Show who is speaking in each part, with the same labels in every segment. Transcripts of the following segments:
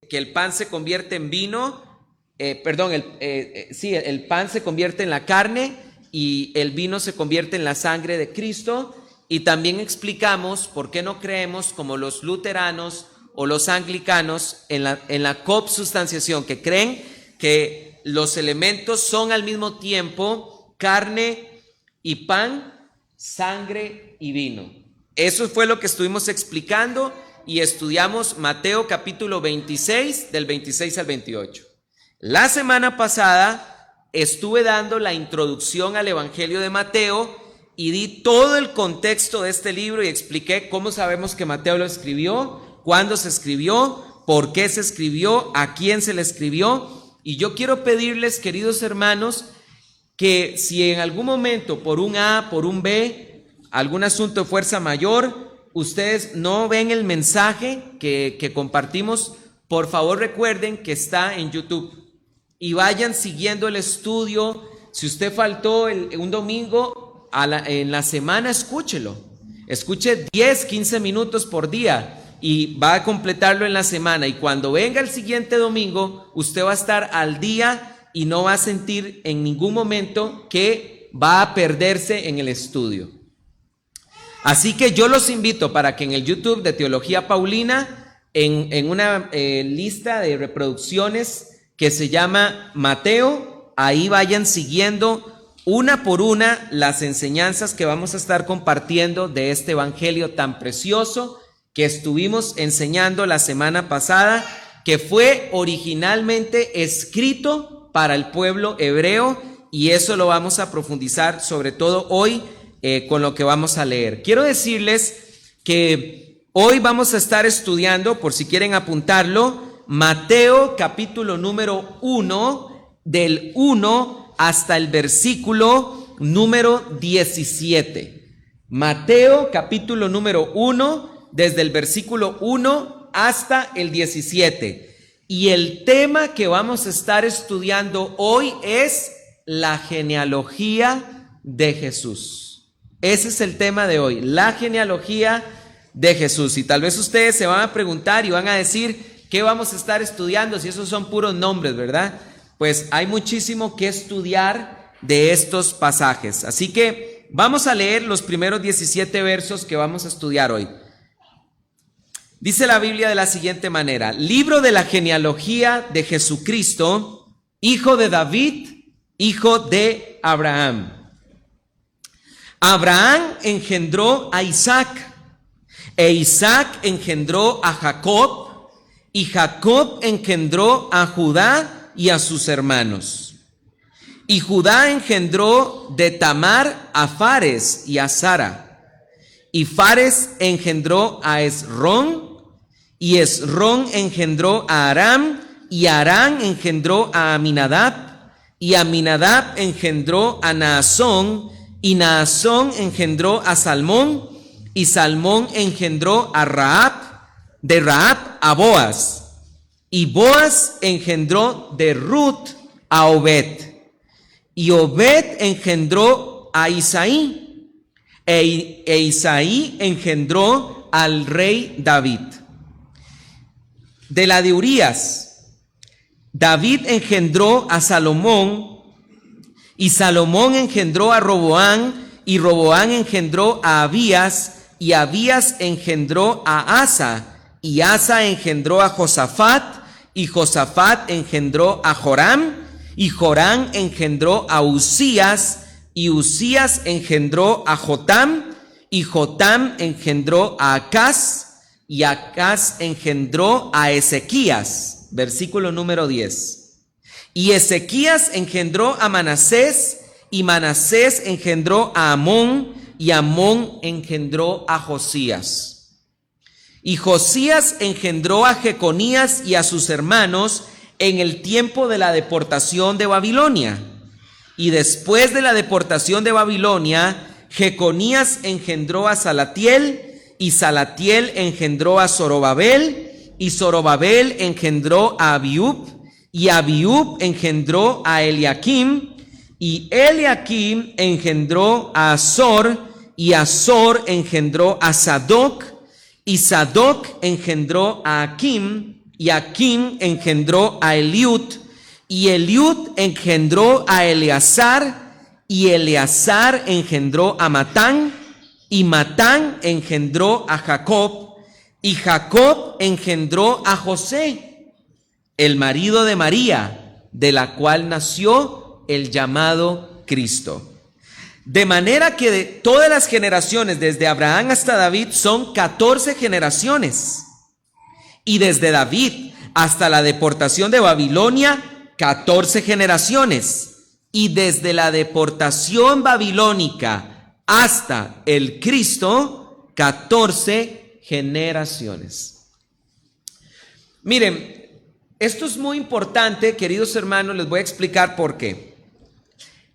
Speaker 1: que el pan se convierte en vino, el pan se convierte en la carne y el vino se convierte en la sangre de Cristo. Y también explicamos por qué no creemos como los luteranos o los anglicanos en la consubstanciación, que creen que los elementos son al mismo tiempo carne y pan, sangre y vino. Eso fue lo que estuvimos explicando y estudiamos Mateo capítulo 26, del 26 al 28. La semana pasada estuve dando la introducción al Evangelio de Mateo y di todo el contexto de este libro y expliqué cómo sabemos que Mateo lo escribió, cuándo se escribió, por qué se escribió, a quién se le escribió. Y yo quiero pedirles, queridos hermanos, que si en algún momento por un A, por un B, algún asunto de fuerza mayor, ustedes no ven el mensaje que compartimos, por favor recuerden que está en YouTube y vayan siguiendo el estudio. Si usted faltó un domingo en la semana, escúchelo. Escuche 10, 15 minutos por día y va a completarlo en la semana. Y cuando venga el siguiente domingo, usted va a estar al día y no va a sentir en ningún momento que va a perderse en el estudio. Así que yo los invito para que en el YouTube de Teología Paulina, en una lista de reproducciones que se llama Mateo, ahí vayan siguiendo una por una las enseñanzas que vamos a estar compartiendo de este evangelio tan precioso que estuvimos enseñando la semana pasada, que fue originalmente escrito para el pueblo hebreo, y eso lo vamos a profundizar sobre todo hoy con lo que vamos a leer. Quiero decirles que hoy vamos a estar estudiando, por si quieren apuntarlo, Mateo capítulo número 1, del 1 hasta el versículo número 17. Mateo capítulo número 1, desde el versículo 1 hasta el 17. Y el tema que vamos a estar estudiando hoy es la genealogía de Jesús. Ese es el tema de hoy, la genealogía de Jesús. Y tal vez ustedes se van a preguntar y van a decir, ¿qué vamos a estar estudiando si esos son puros nombres, verdad? Pues hay muchísimo que estudiar de estos pasajes. Así que vamos a leer los primeros 17 versos que vamos a estudiar hoy. Dice la Biblia de la siguiente manera: libro de la genealogía de Jesucristo, hijo de David, hijo de Abraham. Abraham engendró a Isaac, e Isaac engendró a Jacob, y Jacob engendró a Judá y a sus hermanos. Y Judá engendró de Tamar a Fares y a Zara. Y Fares engendró a Esrón, y Esrón engendró a Aram, y Aram engendró a Aminadab, y Aminadab engendró a Naasón, y Naasón engendró a Salmón, y Salmón engendró a Rahab, de Rahab a Boaz. Y Boaz engendró de Ruth a Obed. Y Obed engendró a Isaí. E Isaí engendró al rey David. De la de Urías, David engendró a Salomón. Y Salomón engendró a Roboán. Y Roboán engendró a Abías. Y Abías engendró a Asa. Y Asa engendró a Josafat. Y Josafat engendró a Joram, y Joram engendró a Uzías, y Uzías engendró a Jotam, y Jotam engendró a Acaz, y Acaz engendró a Ezequías. Versículo número 10. Y Ezequías engendró a Manasés, y Manasés engendró a Amón, y Amón engendró a Josías. Y Josías engendró a Jeconías y a sus hermanos en el tiempo de la deportación de Babilonia. Y después de la deportación de Babilonia, Jeconías engendró a Salatiel, y Salatiel engendró a Zorobabel, y Zorobabel engendró a Abiud, y Abiud engendró a Eliakim, y Eliakim engendró a Azor, y Azor engendró a Sadoc, y Sadoc engendró a Akim, y Aquim engendró a Eliud, y Eliud engendró a Eleazar, y Eleazar engendró a Matán, y Matán engendró a Jacob, y Jacob engendró a José, el marido de María, de la cual nació el llamado Cristo. De manera que de todas las generaciones, desde Abraham hasta David, son 14 generaciones. Y desde David hasta la deportación de Babilonia, 14 generaciones. Y desde la deportación babilónica hasta el Cristo, 14 generaciones. Miren, esto es muy importante, queridos hermanos, les voy a explicar por qué.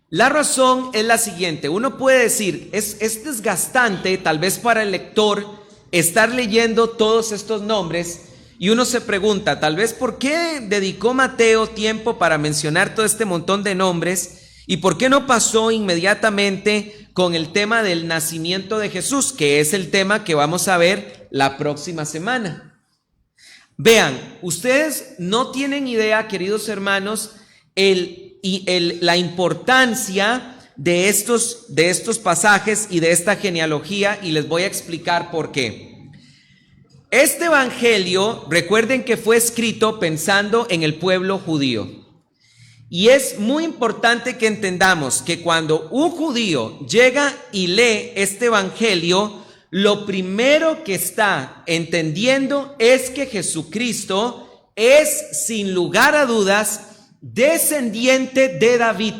Speaker 1: La razón es la siguiente: uno puede decir, es desgastante tal vez para el lector estar leyendo todos estos nombres, y uno se pregunta, tal vez, ¿por qué dedicó Mateo tiempo para mencionar todo este montón de nombres? ¿Y por qué no pasó inmediatamente con el tema del nacimiento de Jesús, que es el tema que vamos a ver la próxima semana? Vean, ustedes no tienen idea, queridos hermanos, la importancia de estos pasajes y de esta genealogía, y les voy a explicar por qué. Este evangelio, recuerden que fue escrito pensando en el pueblo judío, y es muy importante que entendamos que cuando un judío llega y lee este evangelio, lo primero que está entendiendo es que Jesucristo es, sin lugar a dudas, descendiente de David,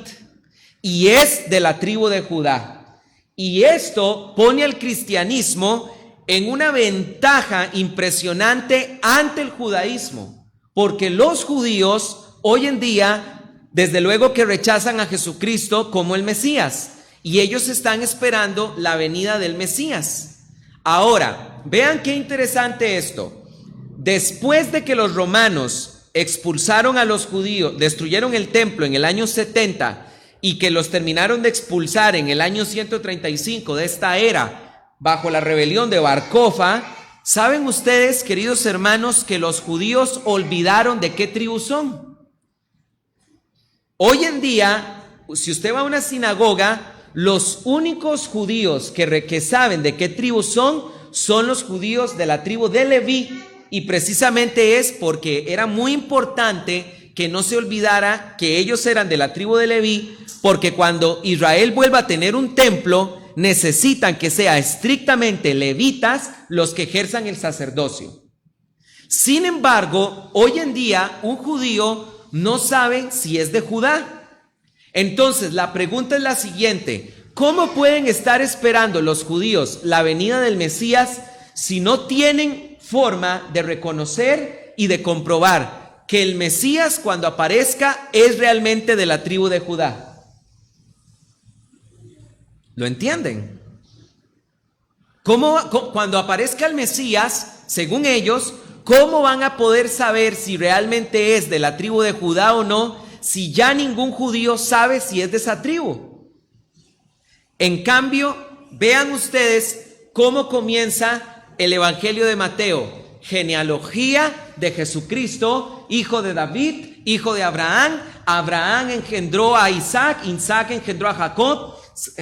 Speaker 1: y es de la tribu de Judá. Y esto pone al cristianismo en una ventaja impresionante ante el judaísmo, porque los judíos hoy en día, desde luego que rechazan a Jesucristo como el Mesías, y ellos están esperando la venida del Mesías. Ahora, vean qué interesante esto. Después de que los romanos expulsaron a los judíos, destruyeron el templo en el año 70 y que los terminaron de expulsar en el año 135 de esta era, bajo la rebelión de Bar Cokhba, ¿saben ustedes, queridos hermanos, que los judíos olvidaron de qué tribu son? Hoy en día, si usted va a una sinagoga, los únicos judíos que saben de qué tribu son los judíos de la tribu de Leví, y precisamente es porque era muy importante que no se olvidara que ellos eran de la tribu de Leví, porque cuando Israel vuelva a tener un templo, necesitan que sea estrictamente levitas los que ejerzan el sacerdocio. Sin embargo, hoy en día un judío no sabe si es de Judá. Entonces la pregunta es la siguiente: ¿cómo pueden estar esperando los judíos la venida del Mesías si no tienen forma de reconocer y de comprobar que el Mesías, cuando aparezca, es realmente de la tribu de Judá? ¿Lo entienden? Cuando aparezca el Mesías, según ellos, ¿cómo van a poder saber si realmente es de la tribu de Judá o no, si ya ningún judío sabe si es de esa tribu? En cambio, vean ustedes cómo comienza el Evangelio de Mateo: genealogía de Jesucristo, hijo de David, hijo de Abraham. Abraham engendró a Isaac, Isaac engendró a Jacob,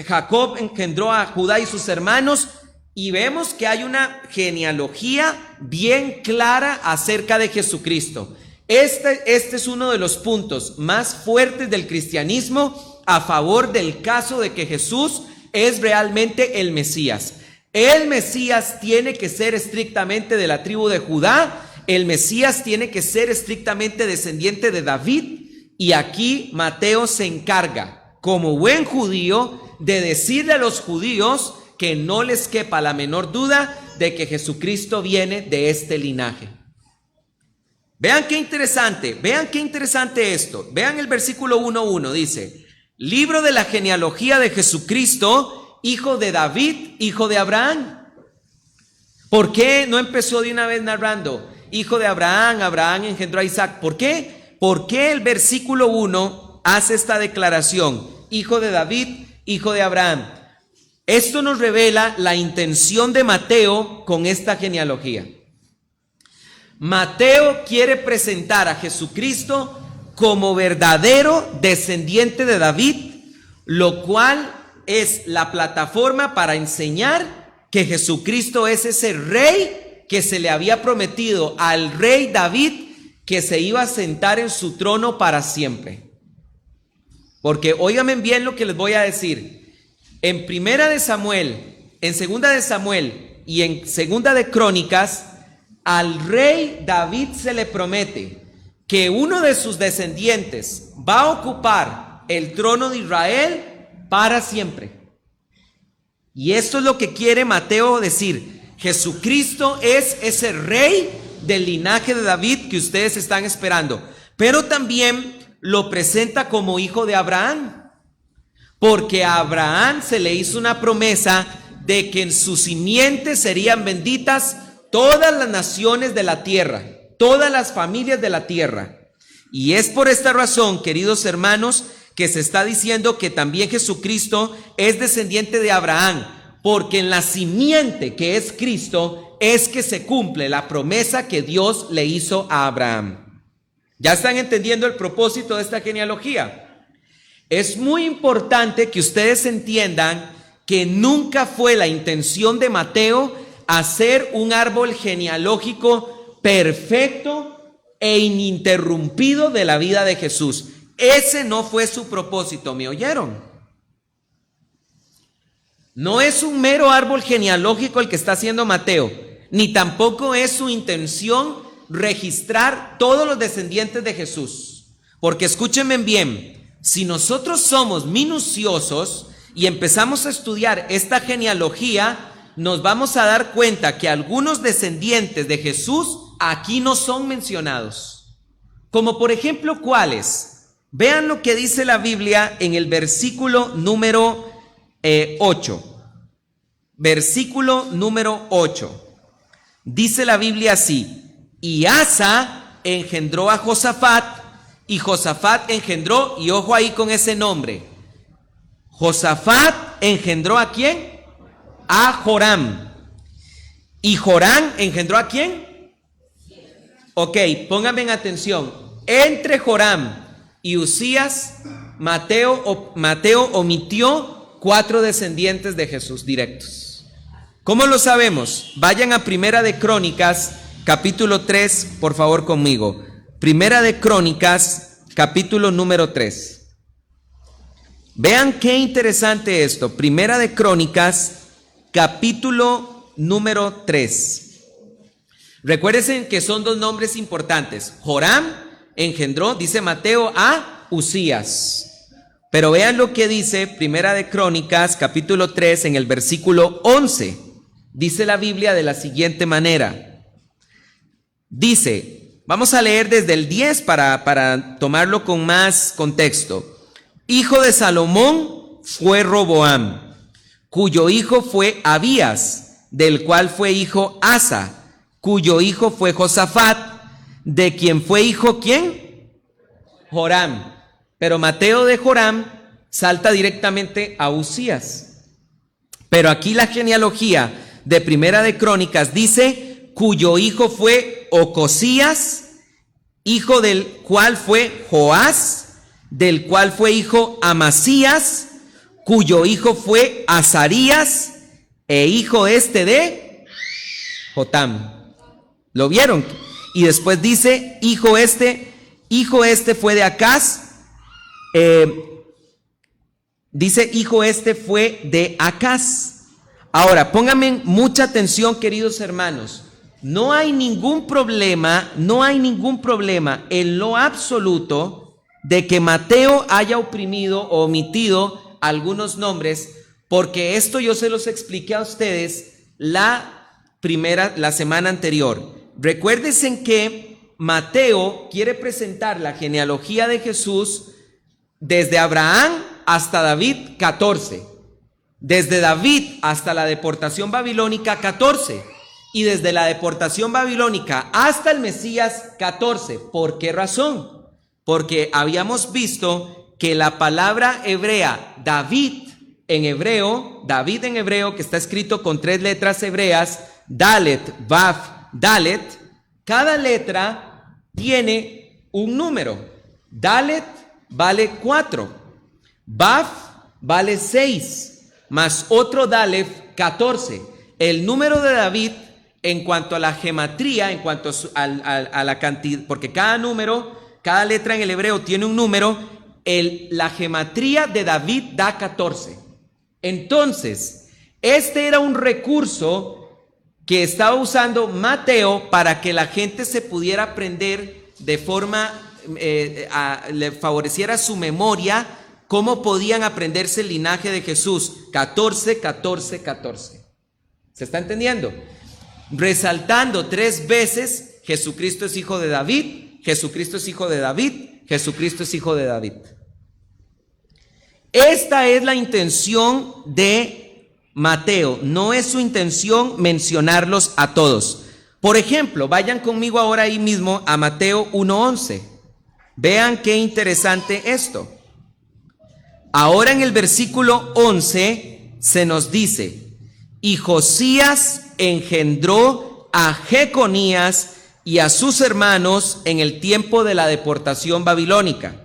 Speaker 1: Jacob engendró a Judá y sus hermanos, y vemos que hay una genealogía bien clara acerca de Jesucristo. Este es uno de los puntos más fuertes del cristianismo a favor del caso de que Jesús es realmente el Mesías. El Mesías tiene que ser estrictamente de la tribu de Judá, el Mesías tiene que ser estrictamente descendiente de David, y aquí Mateo se encarga, como buen judío, de decirle a los judíos que no les quepa la menor duda de que Jesucristo viene de este linaje. Vean qué interesante esto. Vean el versículo 1:1, dice: libro de la genealogía de Jesucristo, hijo de David, hijo de Abraham. ¿Por qué no empezó de una vez narrando hijo de Abraham, Abraham engendró a Isaac? ¿Por qué? ¿Por qué el versículo 1 hace esta declaración: hijo de David, hijo de Abraham? Esto nos revela la intención de Mateo con esta genealogía. Mateo quiere presentar a Jesucristo como verdadero descendiente de David, lo cual es la plataforma para enseñar que Jesucristo es ese rey que se le había prometido al rey David, que se iba a sentar en su trono para siempre. Porque óiganme bien lo que les voy a decir. En Primera de Samuel, en Segunda de Samuel y en Segunda de Crónicas, al rey David se le promete que uno de sus descendientes va a ocupar el trono de Israel para siempre. Y esto es lo que quiere Mateo decir. Jesucristo es ese rey del linaje de David que ustedes están esperando, pero también lo presenta como hijo de Abraham, porque a Abraham se le hizo una promesa de que en su simiente serían benditas todas las naciones de la tierra, todas las familias de la tierra. Y es por esta razón, queridos hermanos, que se está diciendo que también Jesucristo es descendiente de Abraham, porque en la simiente que es Cristo es que se cumple la promesa que Dios le hizo a Abraham. ¿Ya están entendiendo el propósito de esta genealogía? Es muy importante que ustedes entiendan que nunca fue la intención de Mateo hacer un árbol genealógico perfecto e ininterrumpido de la vida de Jesús. Ese no fue su propósito, ¿me oyeron? No es un mero árbol genealógico el que está haciendo Mateo, ni tampoco es su intención registrar todos los descendientes de Jesús. Porque escúchenme bien, si nosotros somos minuciosos y empezamos a estudiar esta genealogía, nos vamos a dar cuenta que algunos descendientes de Jesús aquí no son mencionados. Como por ejemplo, ¿cuáles? Vean lo que dice la Biblia en el versículo número 8. Versículo número 8. Dice la Biblia así: y Asa engendró a Josafat, y Josafat engendró, y ojo ahí con ese nombre, Josafat engendró ¿a quién? A Joram. ¿Y Joram engendró a quién? Ok, pónganme en atención. Entre Joram y Usías, Mateo omitió 4 descendientes de Jesús directos. ¿Cómo lo sabemos? Vayan a Primera de Crónicas, capítulo 3, por favor conmigo. Primera de Crónicas, capítulo número 3. Vean qué interesante esto. Primera de Crónicas, capítulo número 3. Recuérdense que son 2 nombres importantes. Joram engendró, dice Mateo, a Usías. Pero vean lo que dice Primera de Crónicas, capítulo 3, en el versículo 11. Dice la Biblia de la siguiente manera. Dice, vamos a leer desde el 10 para tomarlo con más contexto. Hijo de Salomón fue Roboam, cuyo hijo fue Abías, del cual fue hijo Asa, cuyo hijo fue Josafat, de quien fue hijo ¿quién? Joram. Pero Mateo de Joram salta directamente a Usías. Pero aquí la genealogía de Primera de Crónicas dice, cuyo hijo fue Ocosías, hijo del cual fue Joás, del cual fue hijo Amasías, cuyo hijo fue Azarías, e hijo de Jotam. ¿Lo vieron? Y después dice, hijo este fue de Acaz, dice, hijo este fue de Acaz. Ahora, pónganme mucha atención, queridos hermanos. No hay ningún problema en lo absoluto de que Mateo haya oprimido o omitido algunos nombres, porque esto yo se los expliqué a ustedes la semana anterior. Recuérdense que Mateo quiere presentar la genealogía de Jesús desde Abraham hasta David, 14. Desde David hasta la deportación babilónica, 14. Y desde la deportación babilónica hasta el Mesías, 14. ¿Por qué razón? Porque habíamos visto que la palabra hebrea David en hebreo, que está escrito con 3 letras hebreas, Dalet, Vav, Dalet, Cada letra tiene un número. Dalet vale 4, Baf vale 6, más otro Dalef 14. El número de David en cuanto a la gematría, en cuanto a la cantidad, porque cada número, cada letra en el hebreo tiene un número, la gematría de David da 14. Entonces, este era un recurso que estaba usando Mateo para que la gente se pudiera aprender de forma, le favoreciera su memoria, cómo podían aprenderse el linaje de Jesús. 14, 14, 14. ¿Se está entendiendo? Resaltando 3 veces, Jesucristo es hijo de David, Jesucristo es hijo de David, Jesucristo es hijo de David. Esta es la intención de Mateo, no es su intención mencionarlos a todos. Por ejemplo, vayan conmigo ahora ahí mismo a Mateo 1:11. Vean qué interesante esto. Ahora en el versículo 11 se nos dice: y Josías engendró a Jeconías y a sus hermanos en el tiempo de la deportación babilónica.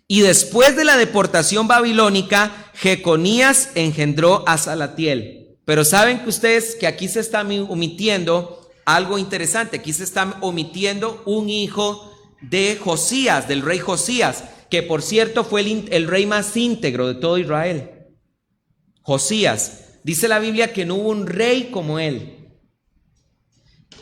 Speaker 1: Y después de la deportación babilónica, Jeconías engendró a Salatiel. Pero saben que ustedes que aquí se está omitiendo algo interesante. Aquí se está omitiendo un hijo de Josías, del rey Josías, que por cierto fue el rey más íntegro de todo Israel. Josías, dice la Biblia que no hubo un rey como él.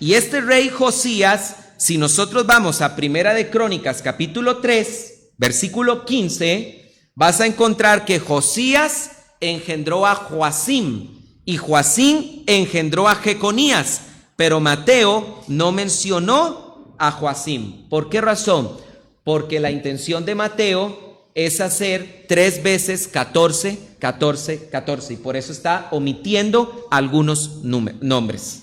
Speaker 1: Y este rey Josías, si nosotros vamos a Primera de Crónicas, capítulo 3, versículo 15, vas a encontrar que Josías engendró a Joacim y Joacim engendró a Jeconías, pero Mateo no mencionó a Joacim. ¿Por qué razón? Porque la intención de Mateo es hacer 3 veces 14, 14, 14, y por eso está omitiendo algunos nombres.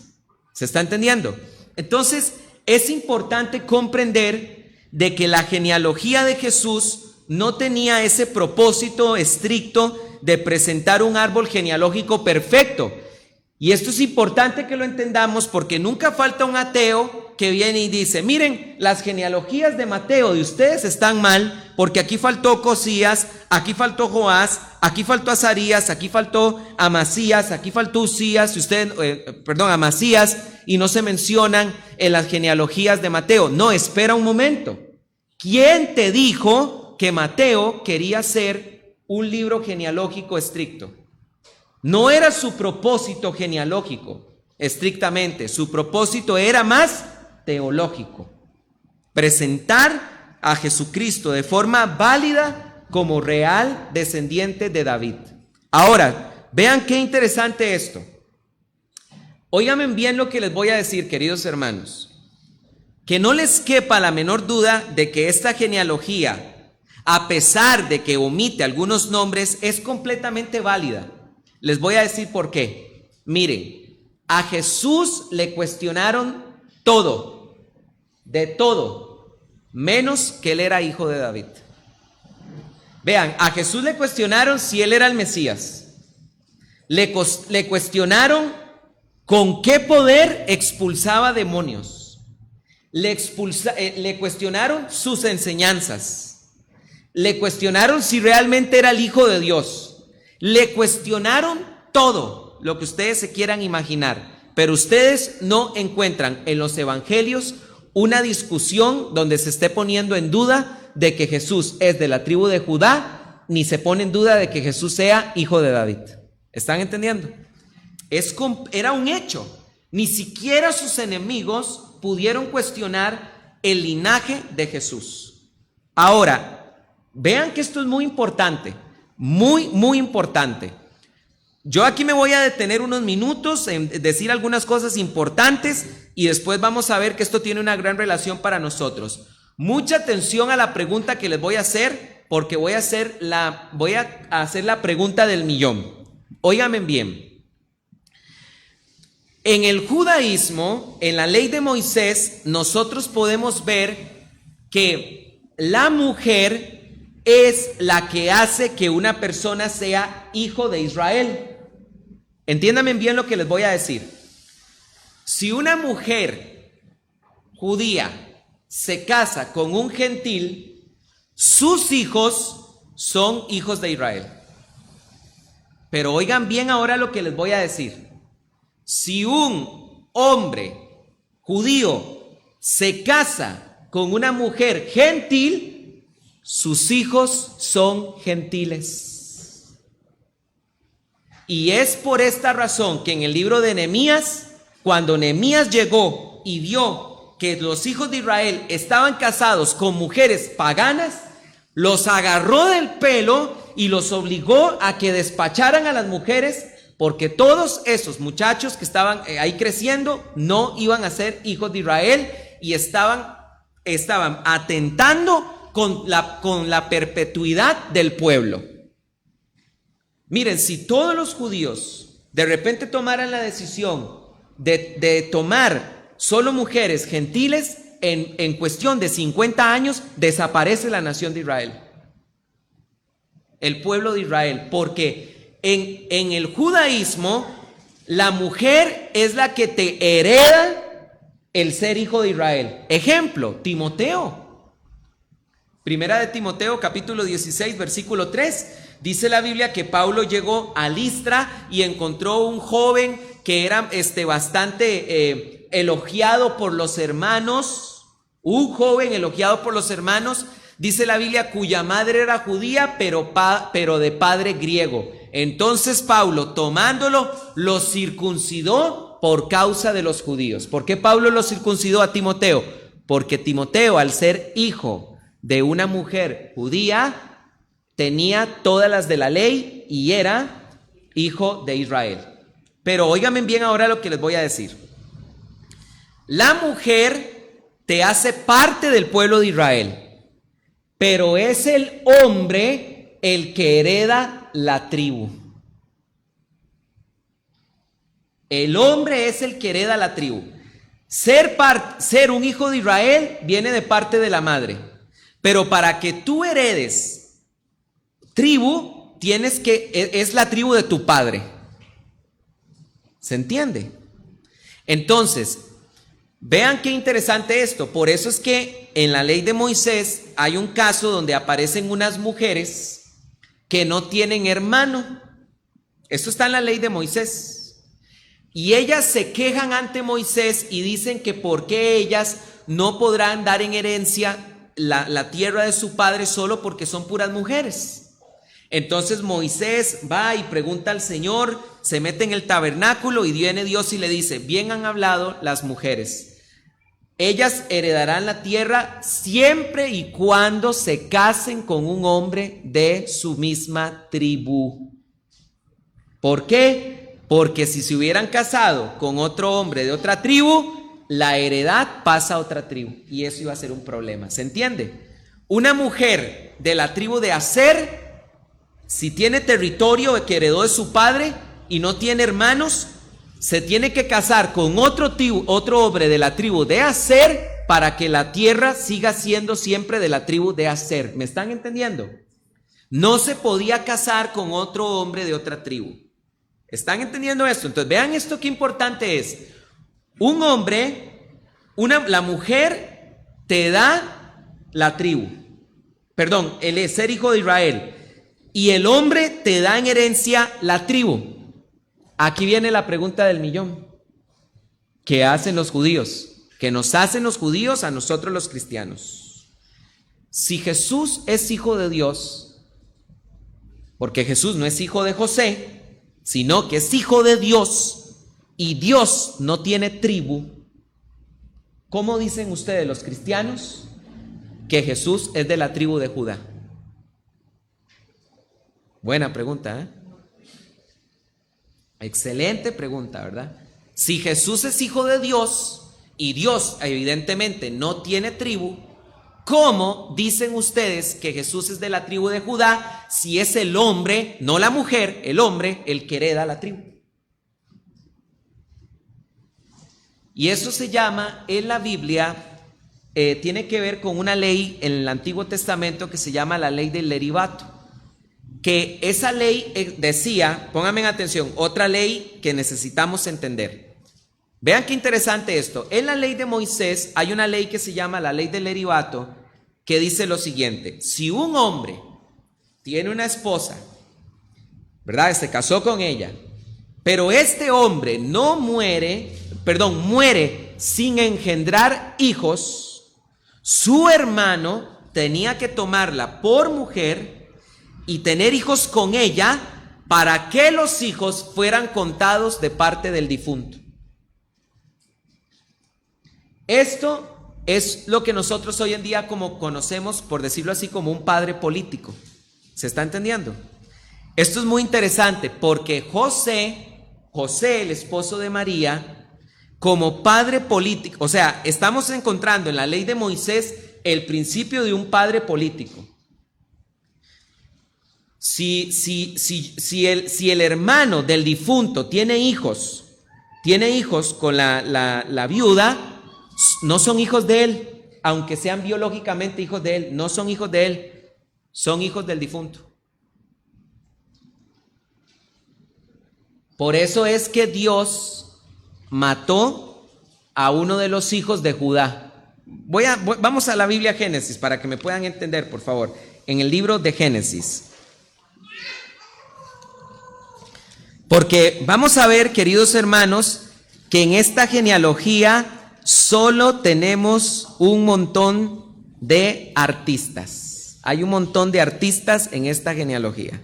Speaker 1: ¿Se está entendiendo? Entonces, es importante comprender de que la genealogía de Jesús no tenía ese propósito estricto de presentar un árbol genealógico perfecto. Y esto es importante que lo entendamos, porque nunca falta un ateo que viene y dice: miren, las genealogías de Mateo de ustedes están mal, porque aquí faltó Cosías, aquí faltó Joás, aquí faltó Azarías, aquí faltó Amasías, aquí faltó Usías, Amasías, y no se mencionan en las genealogías de Mateo. No, espera un momento. ¿Quién te dijo que Mateo quería ser un libro genealógico estricto? No era su propósito genealógico, estrictamente. Su propósito era más teológico. Presentar a Jesucristo de forma válida como real descendiente de David. Ahora, vean qué interesante esto. Óiganme bien lo que les voy a decir, queridos hermanos. Que no les quepa la menor duda de que esta genealogía, a pesar de que omite algunos nombres, es completamente válida. Les voy a decir por qué. Miren, a Jesús le cuestionaron todo, de todo, menos que él era hijo de David. Vean, a Jesús le cuestionaron si él era el Mesías. Le cuestionaron con qué poder expulsaba demonios. Le cuestionaron sus enseñanzas. Le cuestionaron si realmente era el Hijo de Dios. Le cuestionaron todo lo que ustedes se quieran imaginar, pero ustedes no encuentran en los evangelios una discusión donde se esté poniendo en duda de que Jesús es de la tribu de Judá, ni se pone en duda de que Jesús sea hijo de David. ¿Están entendiendo? Era un hecho. Ni siquiera sus enemigos pudieron cuestionar el linaje de Jesús. Ahora, vean que esto es muy importante, muy, muy importante. Yo aquí me voy a detener unos minutos en decir algunas cosas importantes y después vamos a ver que esto tiene una gran relación para nosotros. Mucha atención a la pregunta que les voy a hacer, porque voy a hacer la pregunta del millón. Óiganme bien. En el judaísmo, en la ley de Moisés, nosotros podemos ver que la mujer es la que hace que una persona sea hijo de Israel. Entiéndanme bien lo que les voy a decir. Si una mujer judía se casa con un gentil, sus hijos son hijos de Israel. Pero oigan bien ahora lo que les voy a decir. Si un hombre judío se casa con una mujer gentil, sus hijos son gentiles. Y es por esta razón que en el libro de Nehemías, cuando Nehemías llegó y vio que los hijos de Israel estaban casados con mujeres paganas, los agarró del pelo y los obligó a que despacharan a las mujeres, porque todos esos muchachos que estaban ahí creciendo no iban a ser hijos de Israel y estaban atentando con la perpetuidad del pueblo. Miren, si todos los judíos de repente tomaran la decisión de tomar solo mujeres gentiles, en cuestión de 50 años desaparece la nación de Israel, el pueblo de Israel, porque en el judaísmo la mujer es la que te hereda el ser hijo de Israel. Ejemplo, Timoteo. Primera de Timoteo, capítulo 16, versículo 3, dice la Biblia que Pablo llegó a Listra y encontró un joven que era bastante elogiado por los hermanos. Un joven elogiado por los hermanos, dice la Biblia, cuya madre era judía, pero de padre griego. Entonces Pablo, tomándolo, lo circuncidó por causa de los judíos. ¿Por qué Pablo lo circuncidó a Timoteo? Porque Timoteo, al ser hijo de una mujer judía, tenía todas las de la ley y era hijo de Israel. Pero óiganme bien ahora lo que les voy a decir. La mujer te hace parte del pueblo de Israel, pero es el hombre el que hereda la tribu. El hombre es el que hereda la tribu. Ser un hijo de Israel viene de parte de la madre, pero para que tú heredes tribu, es la tribu de tu padre. ¿Se entiende? Entonces, vean qué interesante esto. Por eso es que en la ley de Moisés hay un caso donde aparecen unas mujeres que no tienen hermano. Esto está en la ley de Moisés. Y ellas se quejan ante Moisés y dicen que por qué ellas no podrán dar en herencia la tierra de su padre solo porque son puras mujeres. Entonces Moisés va y pregunta al Señor, se mete en el tabernáculo y viene Dios y le dice: bien han hablado las mujeres. Ellas heredarán la tierra siempre y cuando se casen con un hombre de su misma tribu. ¿Por qué? Porque si se hubieran casado con otro hombre de otra tribu, la heredad pasa a otra tribu y eso iba a ser un problema. ¿Se entiende? Una mujer de la tribu de Aser, si tiene territorio que heredó de su padre y no tiene hermanos, se tiene que casar con otro hombre de la tribu de Aser para que la tierra siga siendo siempre de la tribu de Aser. ¿Me están entendiendo? No se podía casar con otro hombre de otra tribu. ¿Están entendiendo esto? Entonces vean esto, qué importante es. Un hombre, la mujer te da la tribu. Perdón, el ser hijo de Israel. Y el hombre te da en herencia la tribu. Aquí viene la pregunta del millón. ¿Qué hacen los judíos? ¿Qué nos hacen los judíos a nosotros los cristianos? Si Jesús es hijo de Dios, porque Jesús no es hijo de José, sino que es hijo de Dios, y Dios no tiene tribu, ¿cómo dicen ustedes los cristianos que Jesús es de la tribu de Judá? Buena pregunta, ¿eh? Excelente pregunta, ¿verdad? Si Jesús es hijo de Dios y Dios evidentemente no tiene tribu, ¿cómo dicen ustedes que Jesús es de la tribu de Judá si es el hombre, no la mujer, el hombre el que hereda la tribu? Y eso se llama en la Biblia, tiene que ver con una ley en el Antiguo Testamento que se llama la ley del leribato. Que esa ley decía, pónganme atención, otra ley que necesitamos entender. Vean qué interesante esto. En la ley de Moisés hay una ley que se llama la ley del leribato, que dice lo siguiente: si un hombre tiene una esposa, ¿verdad? Se casó con ella, pero este hombre muere sin engendrar hijos, su hermano tenía que tomarla por mujer y tener hijos con ella para que los hijos fueran contados de parte del difunto. Esto es lo que nosotros hoy en día como conocemos, por decirlo así, como un padre político. ¿Se está entendiendo? Esto es muy interesante porque José, el esposo de María, como padre político, o sea, estamos encontrando en la ley de Moisés el principio de un padre político. Si el hermano del difunto tiene hijos con la viuda, no son hijos de él, aunque sean biológicamente hijos de él, no son hijos de él, son hijos del difunto. Por eso es que Dios mató a uno de los hijos de Judá. Vamos a la Biblia Génesis para que me puedan entender, por favor. En el libro de Génesis. Porque vamos a ver, queridos hermanos, que en esta genealogía solo tenemos un montón de artistas. Hay un montón de artistas en esta genealogía.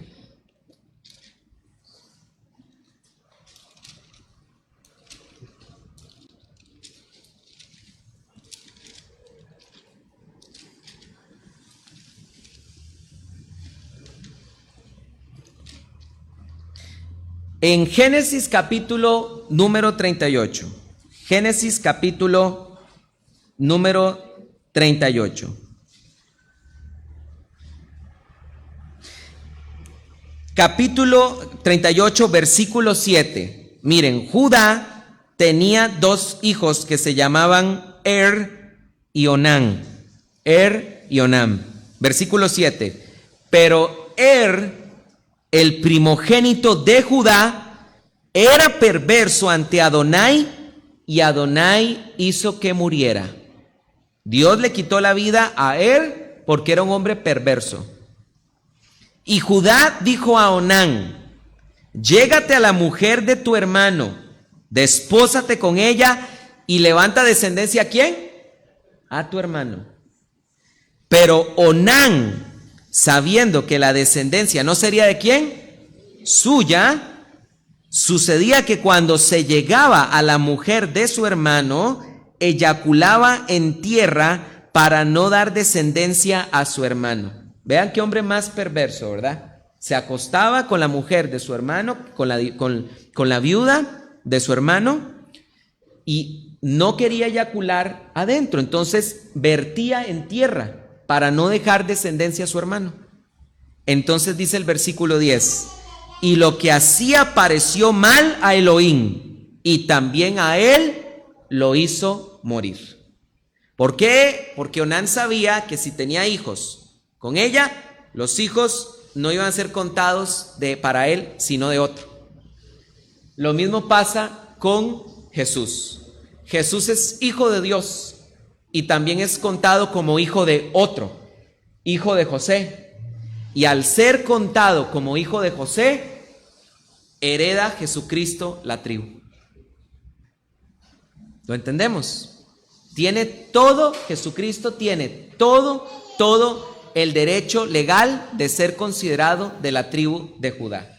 Speaker 1: En Génesis capítulo número 38. Génesis capítulo número 38. Capítulo 38, versículo 7. Miren, Judá tenía dos hijos que se llamaban y Onán. Y Onán. Versículo 7. Pero el primogénito de Judá, era perverso ante Adonai, y Adonai hizo que muriera. Dios le quitó la vida a porque era un hombre perverso. Y Judá dijo a Onán: llégate a la mujer de tu hermano, despósate con ella y levanta descendencia. ¿A quién? A tu hermano. Pero Onán, sabiendo que la descendencia no sería de quién, suya, sucedía que cuando se llegaba a la mujer de su hermano, eyaculaba en tierra para no dar descendencia a su hermano. Vean qué hombre más perverso, ¿verdad? Se acostaba con la mujer de su hermano, con la viuda de su hermano, y no quería eyacular adentro, entonces vertía en tierra para no dejar descendencia a su hermano. Entonces dice el versículo 10: y lo que hacía pareció mal a Elohim, y también a él lo hizo morir. ¿Por qué? Porque Onán sabía que si tenía hijos con ella, los hijos no iban a ser contados para él, sino de otro. Lo mismo pasa con Jesús. Jesús es hijo de Dios y también es contado como hijo de otro, hijo de José. Y al ser contado como hijo de José, hereda Jesucristo la tribu. ¿Lo entendemos? Jesucristo tiene todo el derecho legal de ser considerado de la tribu de Judá.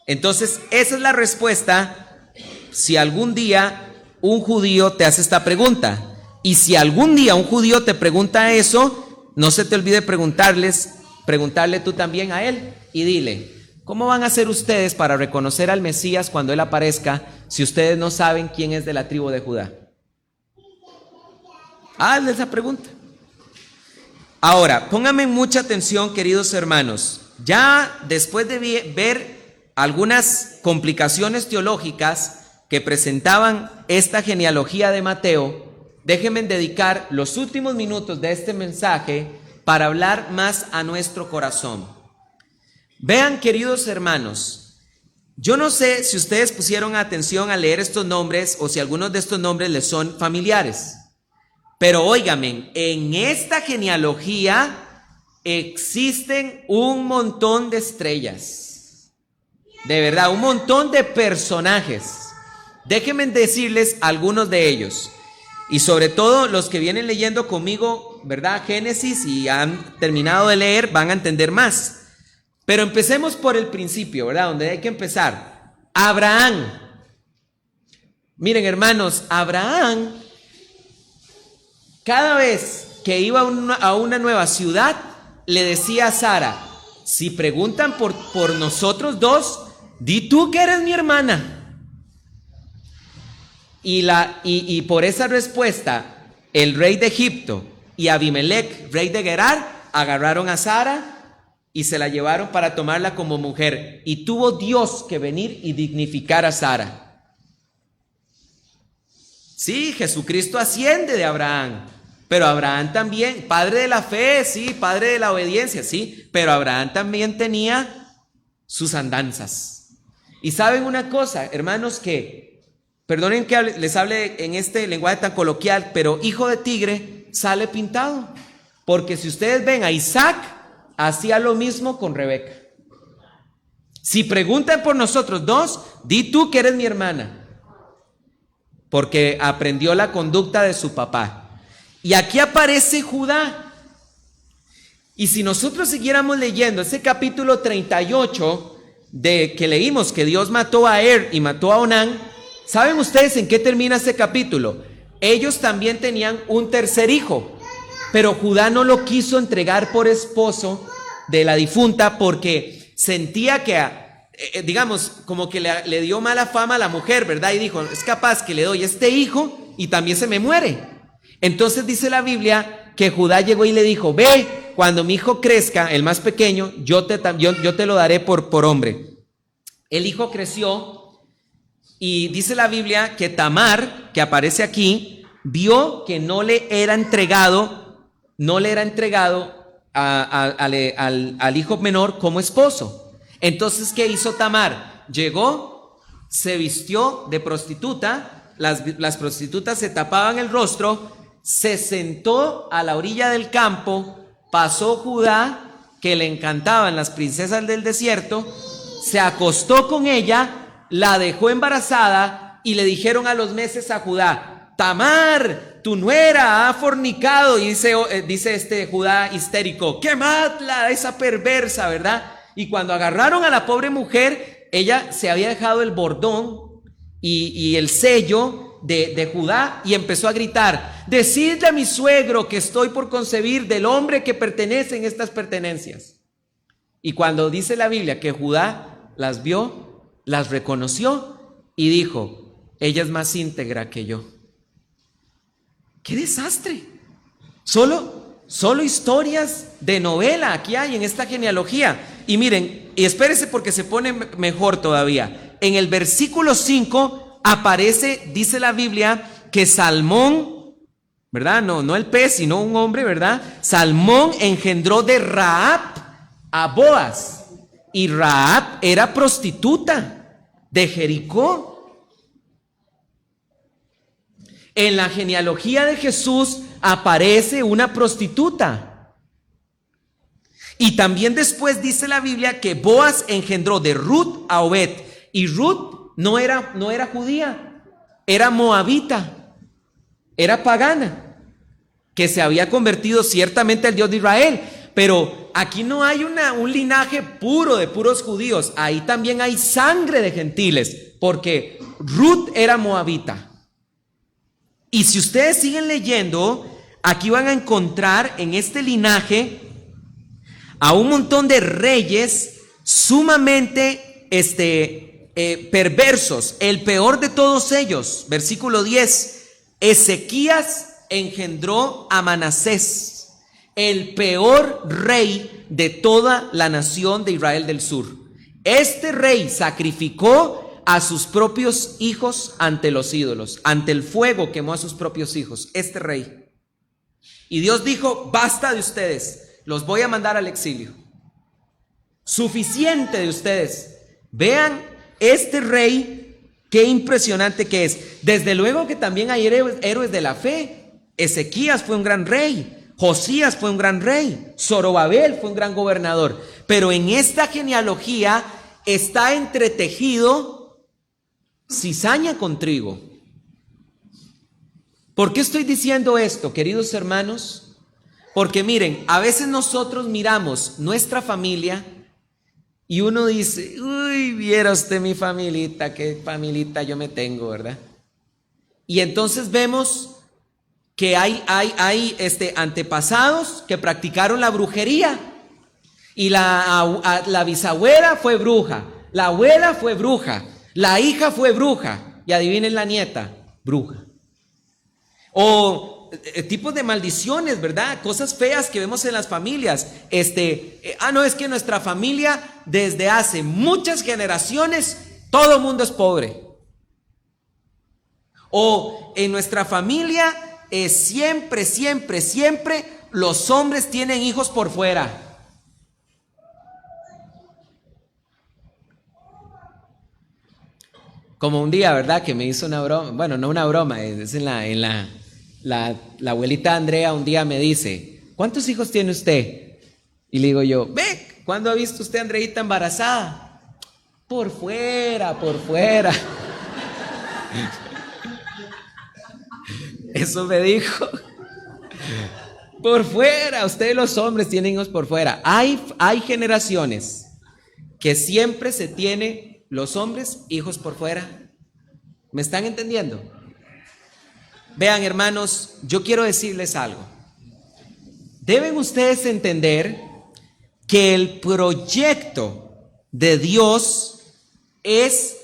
Speaker 1: Entonces, esa es la respuesta si algún día un judío te hace esta pregunta. Y si algún día un judío te pregunta eso, no se te olvide preguntarle tú también a él y dile: ¿cómo van a hacer ustedes para reconocer al Mesías cuando él aparezca si ustedes no saben quién es de la tribu de Judá? Hazle esa pregunta. Ahora, pónganme mucha atención, queridos hermanos. Ya después de ver algunas complicaciones teológicas que presentaban esta genealogía de Mateo, déjenme dedicar los últimos minutos de este mensaje para hablar más a nuestro corazón. Vean, queridos hermanos, Yo no sé si ustedes pusieron atención a leer estos nombres o si algunos de estos nombres les son familiares. Pero óigame, en esta genealogía existen un montón de estrellas. De verdad, un montón de personajes. Déjenme decirles algunos de ellos. Y sobre todo los que vienen leyendo conmigo, ¿verdad? Génesis y han terminado de leer, van a entender más. Pero empecemos por el principio, ¿verdad? Donde hay que empezar. Abraham. Miren, hermanos, Abraham, cada vez que iba a una nueva ciudad, le decía a Sara: si preguntan por nosotros dos, di tú que eres mi hermana. Y por esa respuesta, el rey de Egipto y Abimelech, rey de Gerar, agarraron a Sara y se la llevaron para tomarla como mujer. Y tuvo Dios que venir y dignificar a Sara. Sí, Jesucristo asciende de Abraham, pero Abraham también, padre de la fe, sí, padre de la obediencia, sí, pero Abraham también tenía sus andanzas. Y saben una cosa, hermanos, que perdonen que les hable en este lenguaje tan coloquial, pero hijo de tigre sale pintado. Porque si ustedes ven a Isaac, hacía lo mismo con Rebeca. Si preguntan por nosotros dos, di tú que eres mi hermana. Porque aprendió la conducta de su papá. Y aquí aparece Judá. Y si nosotros siguiéramos leyendo ese capítulo 38 de que leímos que Dios mató a Er y mató a Onán, ¿saben ustedes en qué termina ese capítulo? Ellos también tenían un tercer hijo, pero Judá no lo quiso entregar por esposo de la difunta porque sentía que, digamos, como que le dio mala fama a la mujer, ¿verdad? Y dijo, es capaz que le doy este hijo y también se me muere. Entonces dice la Biblia que Judá llegó y le dijo, ve, cuando mi hijo crezca, el más pequeño, yo te lo daré por hombre. El hijo creció. Y dice la Biblia que Tamar, que aparece aquí, vio que no le era entregado al hijo menor como esposo. Entonces, ¿qué hizo Tamar? Llegó, se vistió de prostituta, las prostitutas se tapaban el rostro, se sentó a la orilla del campo, pasó Judá, que le encantaban las princesas del desierto, se acostó con ella, la dejó embarazada y le dijeron a los meses a Judá, Tamar, tu nuera ha fornicado. Y dice Judá histérico, quemadla, esa perversa, ¿verdad? Y cuando agarraron a la pobre mujer, ella se había dejado el bordón y el sello de Judá y empezó a gritar, decidle a mi suegro que estoy por concebir del hombre que pertenecen estas pertenencias. Y cuando dice la Biblia que Judá las vio, las reconoció y dijo, ella es más íntegra que yo. ¡Qué desastre! Solo historias de novela aquí hay en esta genealogía. Y miren, y espérense porque se pone mejor todavía. En el versículo 5 aparece, dice la Biblia, que Salmón, ¿verdad? No el pez, sino un hombre, ¿verdad? Salmón engendró de Rahab a Boaz. Y Rahab era prostituta de Jericó. En la genealogía de Jesús aparece una prostituta. Y también después dice la Biblia que Boaz engendró de Ruth a Obed. Y Ruth no era judía, era moabita, era pagana, que se había convertido ciertamente al Dios de Israel. Pero aquí no hay un linaje puro de puros judíos. Ahí también hay sangre de gentiles, porque Ruth era moabita. Y si ustedes siguen leyendo, aquí van a encontrar en este linaje a un montón de reyes sumamente perversos. El peor de todos ellos, versículo 10, Ezequías engendró a Manasés, el peor rey de toda la nación de Israel del sur. Este rey sacrificó a sus propios hijos ante los ídolos, ante el fuego quemó a sus propios hijos, este rey. Y Dios dijo, basta de ustedes, los voy a mandar al exilio. Suficiente de ustedes. Vean este rey, qué impresionante que es. Desde luego que también hay héroes de la fe. Ezequías fue un gran rey, Josías fue un gran rey, Zorobabel fue un gran gobernador. Pero en esta genealogía está entretejido cizaña con trigo. ¿Por qué estoy diciendo esto, queridos hermanos? Porque miren, a veces nosotros miramos nuestra familia y uno dice, uy, viera usted mi familita, qué familita yo me tengo, ¿verdad? Y entonces vemos que hay antepasados que practicaron la brujería. Y la bisabuela fue bruja, la abuela fue bruja, la hija fue bruja, y adivinen la nieta, bruja. O tipos de maldiciones, ¿verdad? Cosas feas que vemos en las familias. No, es que nuestra familia desde hace muchas generaciones todo el mundo es pobre. O en nuestra familia siempre los hombres tienen hijos por fuera. Como un día, ¿verdad? Que me hizo una broma, bueno, no una broma, es la abuelita Andrea un día me dice, ¿cuántos hijos tiene usted? Y le digo yo, ve, ¿cuándo ha visto usted a Andreita embarazada? Por fuera. Eso me dijo. Por fuera, ustedes los hombres tienen hijos por fuera. Hay generaciones que siempre se tiene los hombres hijos por fuera. ¿Me están entendiendo? Vean, hermanos, yo quiero decirles algo. Deben ustedes entender que el proyecto de Dios es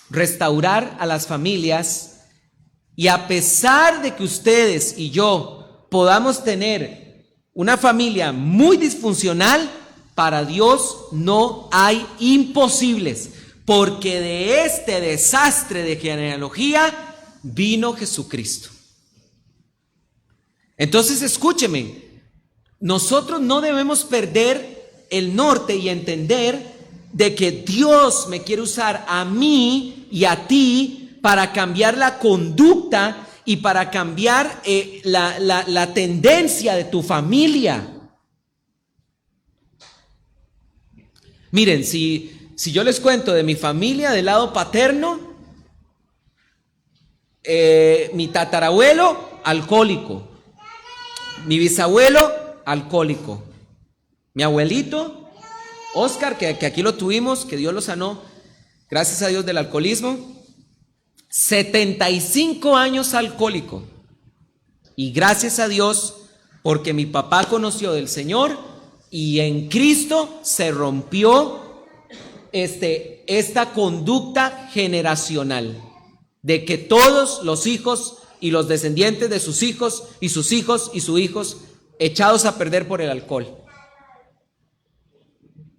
Speaker 1: restaurar a las familias, y a pesar de que ustedes y yo podamos tener una familia muy disfuncional, para Dios no hay imposibles, porque de este desastre de genealogía vino Jesucristo. Entonces escúcheme, nosotros no debemos perder el norte y entender de que Dios me quiere usar a mí y a ti para cambiar la conducta y para cambiar la tendencia de tu familia. Miren, si yo les cuento de mi familia del lado paterno, mi tatarabuelo, alcohólico, mi bisabuelo, alcohólico, mi abuelito, Oscar, que aquí lo tuvimos, que Dios lo sanó, gracias a Dios, del alcoholismo, 75 años alcohólico, y gracias a Dios, porque mi papá conoció del Señor, y en Cristo se rompió esta conducta generacional de que todos los hijos y los descendientes de sus hijos y sus hijos y sus hijos echados a perder por el alcohol.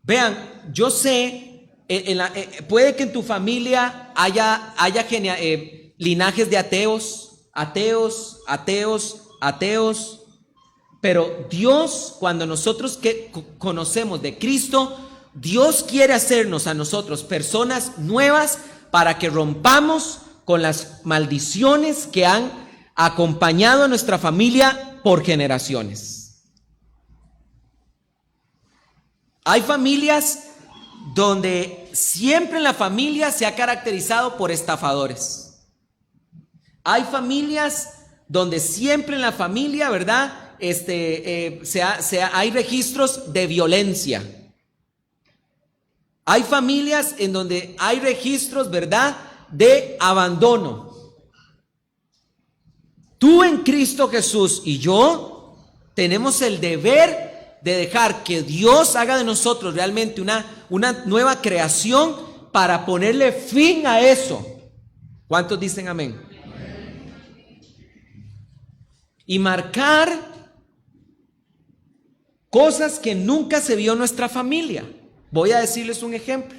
Speaker 1: Vean, yo sé, puede que en tu familia haya linajes de ateos, pero Dios, cuando nosotros conocemos de Cristo, Dios quiere hacernos a nosotros personas nuevas para que rompamos con las maldiciones que han acompañado a nuestra familia por generaciones. Hay familias donde siempre en la familia se ha caracterizado por estafadores. Hay familias donde siempre en la familia, ¿verdad?, hay registros de violencia. Hay familias en donde hay registros, ¿verdad?, de abandono. Tú en Cristo Jesús y yo tenemos el deber de dejar que Dios haga de nosotros realmente una nueva creación para ponerle fin a eso. ¿Cuántos dicen amén? Y marcar cosas que nunca se vio en nuestra familia. Voy a decirles un ejemplo.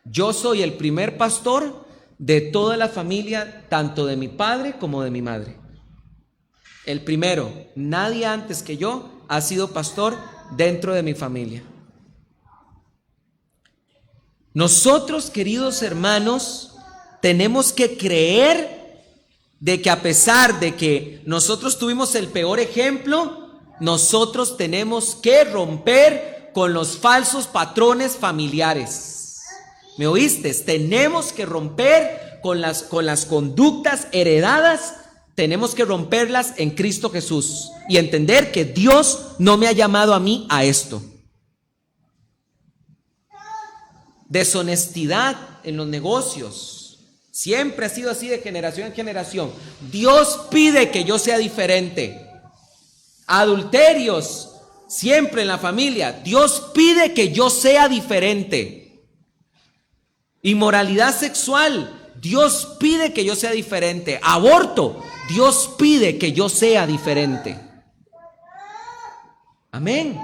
Speaker 1: Yo soy el primer pastor de toda la familia, tanto de mi padre como de mi madre. El primero. Nadie antes que yo ha sido pastor dentro de mi familia. Nosotros, queridos hermanos, tenemos que creer de que a pesar de que nosotros tuvimos el peor ejemplo, nosotros tenemos que romper con los falsos patrones familiares. ¿Me oíste? Tenemos que romper con las conductas heredadas. Tenemos que romperlas en Cristo Jesús y entender que Dios no me ha llamado a mí a esto. Deshonestidad en los negocios siempre ha sido así de generación en generación. Dios pide que yo sea diferente. Adulterios siempre en la familia. Dios pide que yo sea diferente. Inmoralidad sexual. Dios pide que yo sea diferente. Aborto. Dios pide que yo sea diferente. Amén.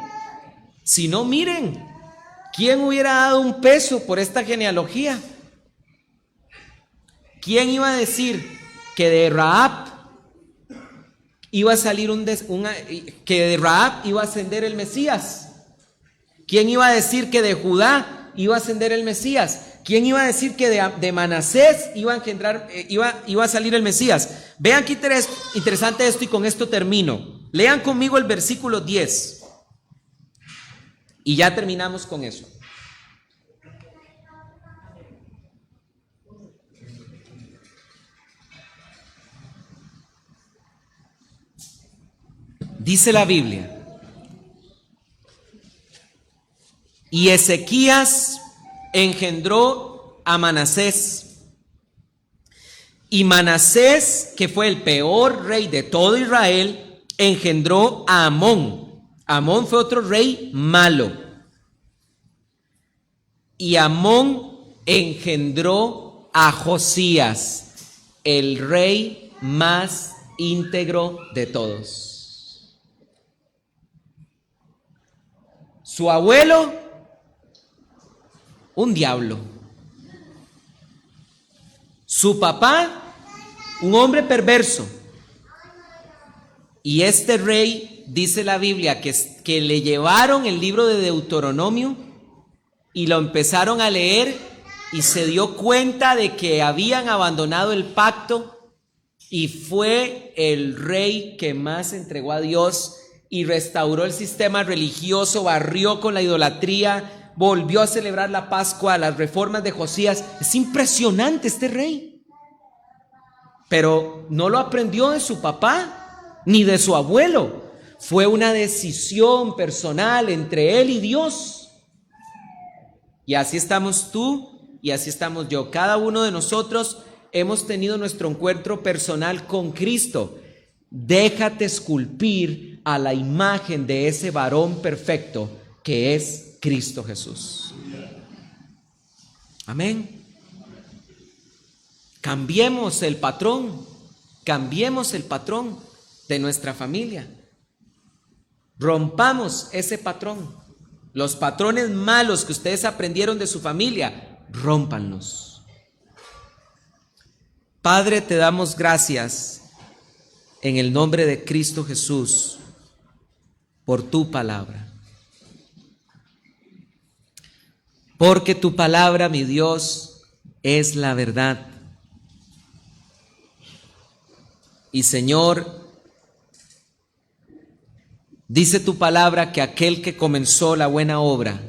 Speaker 1: Si no, miren, ¿quién hubiera dado un peso por esta genealogía? ¿Quién iba a decir que de Rahab iba a salir que de Rahab iba a ascender el Mesías? ¿Quién iba a decir que de Judá iba a ascender el Mesías? ¿Quién iba a decir que de Manasés iba a salir el Mesías? Vean qué interesante esto, y con esto termino. Lean conmigo el versículo 10 y ya terminamos con eso. Dice la Biblia: y Ezequías engendró a Manasés, y Manasés, que fue el peor rey de todo Israel, engendró a Amón. Amón fue otro rey malo, y Amón engendró a Josías, el rey más íntegro de todos. Su abuelo, un diablo. Su papá, un hombre perverso. Y este rey, dice la Biblia, que le llevaron el libro de Deuteronomio y lo empezaron a leer, y se dio cuenta de que habían abandonado el pacto, y fue el rey que más entregó a Dios y restauró el sistema religioso, barrió con la idolatría, volvió a celebrar la Pascua, las reformas de Josías. Es impresionante este rey. Pero no lo aprendió de su papá ni de su abuelo. Fue una decisión personal entre él y Dios. Y así estamos tú y así estamos yo. Cada uno de nosotros hemos tenido nuestro encuentro personal con Cristo. Déjate esculpir a la imagen de ese varón perfecto que es Cristo Jesús. Amén. Cambiemos el patrón de nuestra familia. Rompamos ese patrón. Los patrones malos que ustedes aprendieron de su familia, rómpanlos. Padre, te damos gracias en el nombre de Cristo Jesús por tu palabra. Porque tu palabra, mi Dios, es la verdad. Y Señor, dice tu palabra que aquel que comenzó la buena obra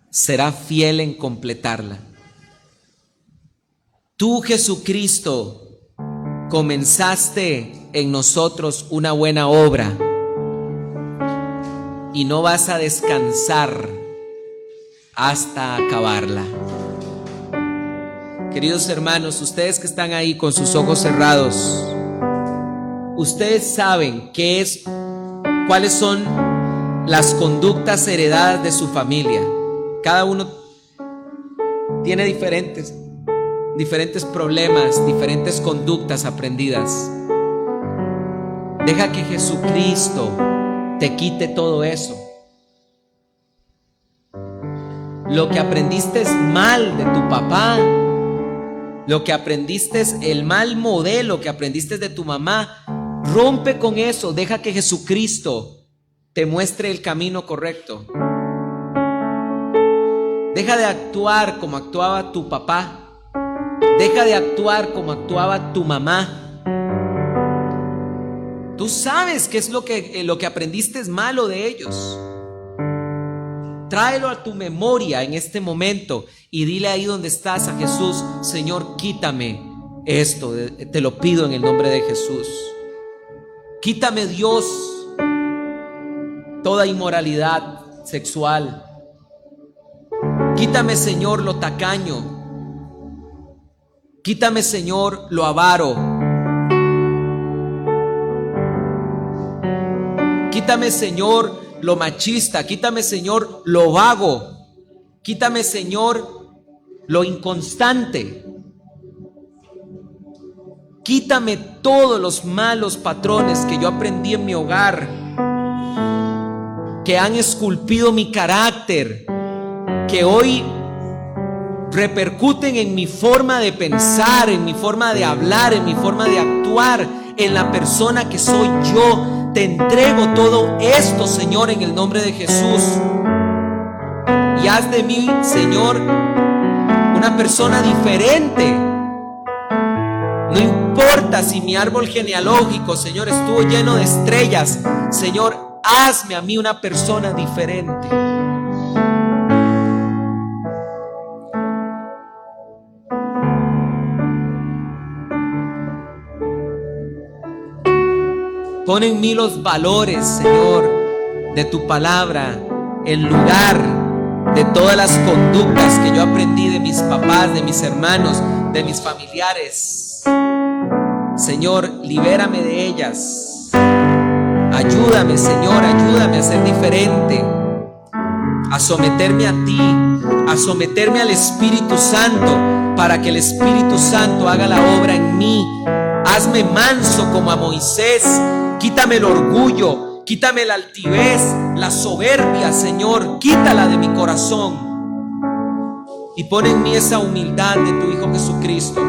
Speaker 1: será fiel en completarla. Tú, Jesucristo, comenzaste en nosotros una buena obra y no vas a descansar hasta acabarla. Queridos hermanos, ustedes que están ahí con sus ojos cerrados, ustedes saben cuáles son las conductas heredadas de su familia. Cada uno tiene diferentes problemas, diferentes conductas aprendidas. Deja que Jesucristo te quite todo eso. Lo que aprendiste es mal de tu papá, lo que aprendiste es el mal modelo que aprendiste de tu mamá. Rompe con eso, deja que Jesucristo te muestre el camino correcto. Deja de actuar como actuaba tu papá. Deja de actuar como actuaba tu mamá. Tú sabes qué es lo que aprendiste es malo de ellos. Tráelo a tu memoria en este momento y dile ahí donde estás a Jesús: Señor, quítame esto, te lo pido en el nombre de Jesús. Quítame, Dios, toda inmoralidad sexual. Quítame, Señor, lo tacaño. Quítame, Señor, lo avaro. Quítame, Señor, lo machista. Quítame, Señor, lo vago. Quítame, Señor, lo inconstante. Quítame todos los malos patrones que yo aprendí en mi hogar, que han esculpido mi carácter, que hoy repercuten en mi forma de pensar, en mi forma de hablar, en mi forma de actuar, en la persona que soy yo. Te entrego todo esto, Señor, en el nombre de Jesús. Y haz de mí, Señor, una persona diferente. No importa si mi árbol genealógico, Señor, estuvo lleno de estrellas. Señor, hazme a mí una persona diferente. Pon en mí los valores, Señor, de tu palabra, en lugar de todas las conductas que yo aprendí de mis papás, de mis hermanos, de mis familiares. Señor, libérame de ellas. Ayúdame, Señor, ayúdame a ser diferente, a someterme a ti, a someterme al Espíritu Santo, para que el Espíritu Santo haga la obra en mí. Hazme manso como a Moisés. Quítame el orgullo, quítame la altivez, la soberbia, Señor, quítala de mi corazón. Y pon en mí esa humildad de tu Hijo Jesucristo.